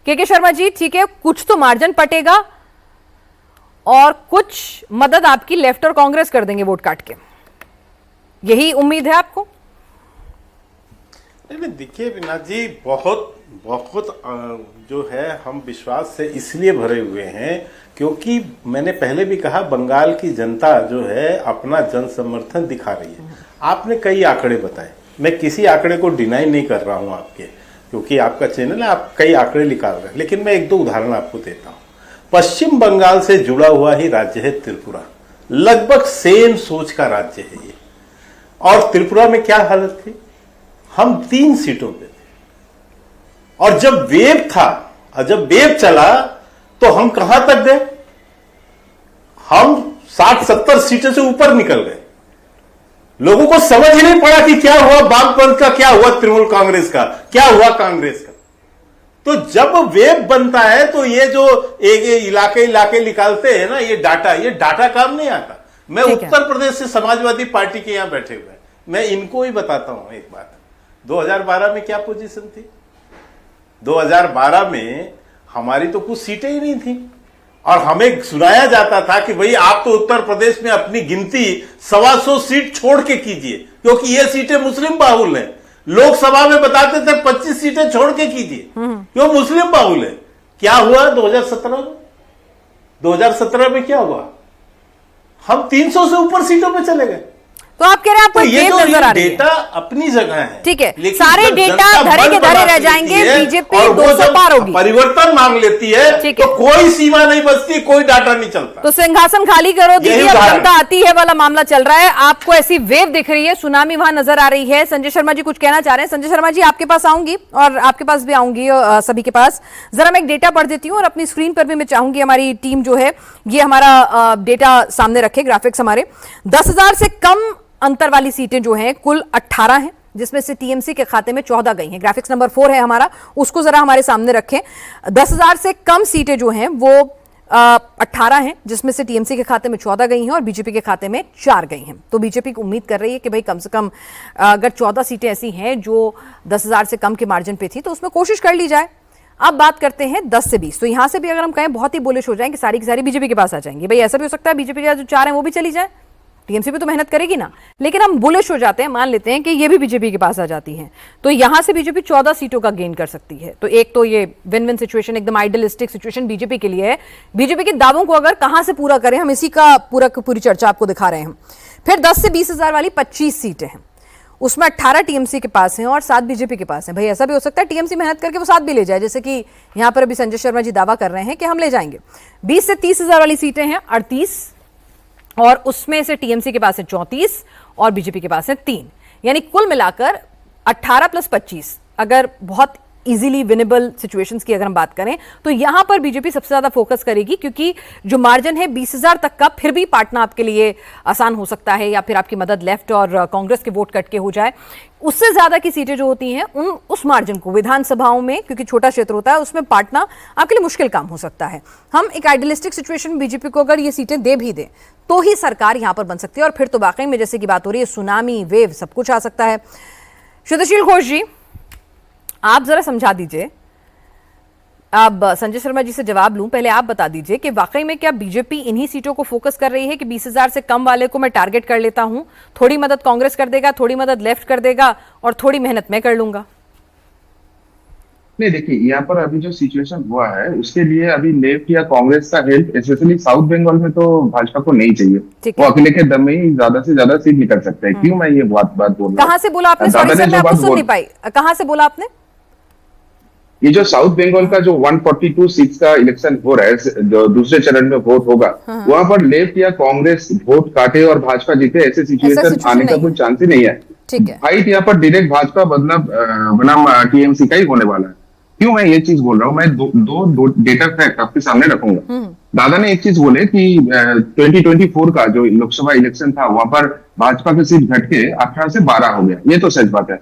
के शर्मा जी, ठीक है, कुछ तो मार्जिन पटेगा और कुछ मदद आपकी लेफ्ट और कांग्रेस कर देंगे वोट काट के, यही उम्मीद है आपको? नहीं, देखिए विनाथ जी, बहुत बहुत जो है हम विश्वास से इसलिए भरे हुए हैं क्योंकि मैंने पहले भी कहा, बंगाल की जनता जो है अपना जन समर्थन दिखा रही है। आपने कई आंकड़े बताए, मैं किसी आंकड़े को डिनाई नहीं कर रहा हूं आपके, क्योंकि आपका चैनल है, आप कई आंकड़े निकाल रहे हैं, लेकिन मैं एक दो उदाहरण आपको देता हूं। पश्चिम बंगाल से जुड़ा हुआ ही राज्य है त्रिपुरा, लगभग सेम सोच का राज्य है ये। और त्रिपुरा में क्या हालत थी, हम 3 सीटों पे थे, और जब वेव था और जब वेव चला तो हम कहां तक गए, हम 60-70 सीटों से ऊपर निकल गए। लोगों को समझ ही नहीं पड़ा कि क्या हुआ वामपंथ का, क्या हुआ तृणमूल कांग्रेस का, क्या हुआ कांग्रेस का। तो जब वेव बनता है तो ये जो एक इलाके निकालते हैं ना, ये डाटा काम नहीं आता। मैं उत्तर प्रदेश से समाजवादी पार्टी के यहां बैठे हुए हैं, मैं इनको ही बताता हूं एक बात। 2012 में क्या पोजीशन थी, 2012 में हमारी तो कुछ सीटें ही नहीं थी, और हमें सुनाया जाता था कि भाई आप तो उत्तर प्रदेश में अपनी गिनती 125 सीट छोड़ के कीजिए, क्योंकि ये सीटें मुस्लिम बाहुल हैं। लोकसभा में बताते थे 25 सीटें छोड़ के कीजिए, क्यों, मुस्लिम बाहुल है। क्या हुआ 2017 में? 2017 में क्या हुआ, हम 300 से ऊपर सीटों पे चले गए। तो आप कह रहे हैं आपको तो ये नजर आ रही है, डेटा अपनी जगह है, ठीक है, सारे डेटा धरे के धरे रह जाएंगे, बीजेपी 200 पार होगी, परिवर्तन मांग लेती है तो कोई सीमा नहीं बचती, कोई डाटा नहीं चलता। तो सिंहासन खाली करो दीदी, अब जनता आती है वाला मामला चल रहा है। आपको ऐसी वेव दिख रही है, सुनामी वहां नजर आ रही है। संजय शर्मा जी कुछ कहना चाह रहे हैं। संजय शर्मा जी, आपके पास आऊंगी और आपके पास भी आऊंगी, सभी के पास। जरा मैं एक डेटा पढ़ देती हूँ और अपनी स्क्रीन पर भी मैं चाहूंगी हमारी टीम जो है ये हमारा डेटा सामने रखे, ग्राफिक्स हमारे। 10,000 से कम अंतर वाली सीटें जो हैं कुल 18 हैं, जिसमें से टीएमसी के खाते में 14 गई हैं। ग्राफिक्स नंबर 4 है हमारा, उसको जरा हमारे सामने रखें। 10,000 से कम सीटें जो हैं वो 18 हैं, जिसमें से टीएमसी के खाते में 14 गई हैं और बीजेपी के खाते में 4 गई हैं। तो बीजेपी को उम्मीद कर रही है कि भाई कम से कम अगर 14 सीटें ऐसी हैं जो 10,000 से कम के मार्जिन पे थी तो उसमें कोशिश कर ली जाए। अब बात करते हैं 10 से 20। तो यहां से भी अगर हम कहें बहुत ही बुलिश हो जाएं कि सारी की सारी बीजेपी के पास आ जाएंगी, भाई ऐसा भी हो सकता है बीजेपी के जो 4 हैं वो भी चली जाए, टीएमसी भी तो मेहनत करेगी ना, लेकिन हम बुलिश हो जाते हैं, मान लेते हैं कि ये भी बीजेपी के पास आ जाती हैं, तो यहां से बीजेपी 14 सीटों का गेन कर सकती है। तो एक तो ये विन विन सिचुएशन, एकदम आइडियलिस्टिक सिचुएशन बीजेपी के लिए है। बीजेपी के दावों को अगर कहां से पूरा करें, हम इसी का पूरी चर्चा आपको दिखा रहे हैं। फिर 10 से 20,000 वाली 25 सीटें हैं, उसमें 18 टीएमसी के पास हैं और 7 बीजेपी के पास हैं। भाई ऐसा भी हो सकता है टीएमसी मेहनत करके वो 7 भी ले जाए, जैसे कि यहां पर अभी संजय शर्मा जी दावा कर रहे हैं कि हम ले जाएंगे। 20 से 30,000 वाली सीटें हैं 38, और उसमें से टीएमसी के पास है 34 और बीजेपी के पास है 3, यानी कुल मिलाकर 18 + 25। अगर बहुत इजीली विनेबल सिचुएशंस की अगर हम बात करें तो यहां पर बीजेपी सबसे ज्यादा फोकस करेगी, क्योंकि जो मार्जिन है 20,000 तक का फिर भी पाटना आपके लिए आसान हो सकता है, या फिर आपकी मदद लेफ्ट और कांग्रेस के वोट कट के हो जाए। उससे ज्यादा की सीटें जो होती हैं उस मार्जिन को विधानसभाओं में, क्योंकि छोटा क्षेत्र होता है, उसमें पाटना आपके लिए मुश्किल काम हो सकता है। हम एक आइडियलिस्टिक सिचुएशन में बीजेपी को अगर ये सीटें दे भी दे तो ही सरकार यहां पर बन सकती है, और फिर तो वाकई में जैसे की बात हो रही है सुनामी, वेव, सब कुछ आ सकता है। शुद्धशील घोष जी, आप जरा समझा दीजिए, अब संजय शर्मा जी से जवाब लूं, पहले आप बता दीजिए कि वाकई में क्या बीजेपी इन्हीं सीटों को फोकस कर रही है कि 20,000 से कम वाले को मैं टारगेट कर लेता हूं, थोड़ी मदद कांग्रेस कर देगा, थोड़ी मदद लेफ्ट कर देगा और थोड़ी मेहनत मैं कर लूंगा? नहीं, देखिए यहाँ पर अभी जो सिचुएशन हुआ है उसके लिए अभी लेफ्ट या कांग्रेस का हेल्प, स्पेशली साउथ बंगाल में, तो भाजपा को नहीं चाहिए। वो अकेले के दम में ही ज्यादा से ज्यादा सीट निकल सकते हैं। क्यों मैं ये बात बोल रहा हूँ? कहां से बोला आपने? सॉरी सर, मैं आपको सुन नहीं पाई, कहां से बोला आपने? ये जो साउथ बंगाल का जो 142 सीट्स का इलेक्शन हो रहा है, जो दूसरे चरण में वोट होगा, वहां पर लेफ्ट या कांग्रेस वोट काटे और भाजपा जीते, ऐसे सिचुएशन आने का कोई चांस ही नहीं है। ठीक है, फाइट यहाँ पर डायरेक्ट भाजपा बनाम टीएमसी का ही होने वाला है। क्यों मैं ये चीज बोल रहा हूँ? मैं दो डेटा फैक्ट आपके सामने रखूंगा। दादा ने एक चीज बोले कि 2024 का जो लोकसभा इलेक्शन था वहां पर भाजपा की सीट घट के 18 से 12 हो गया, ये तो सच बात है।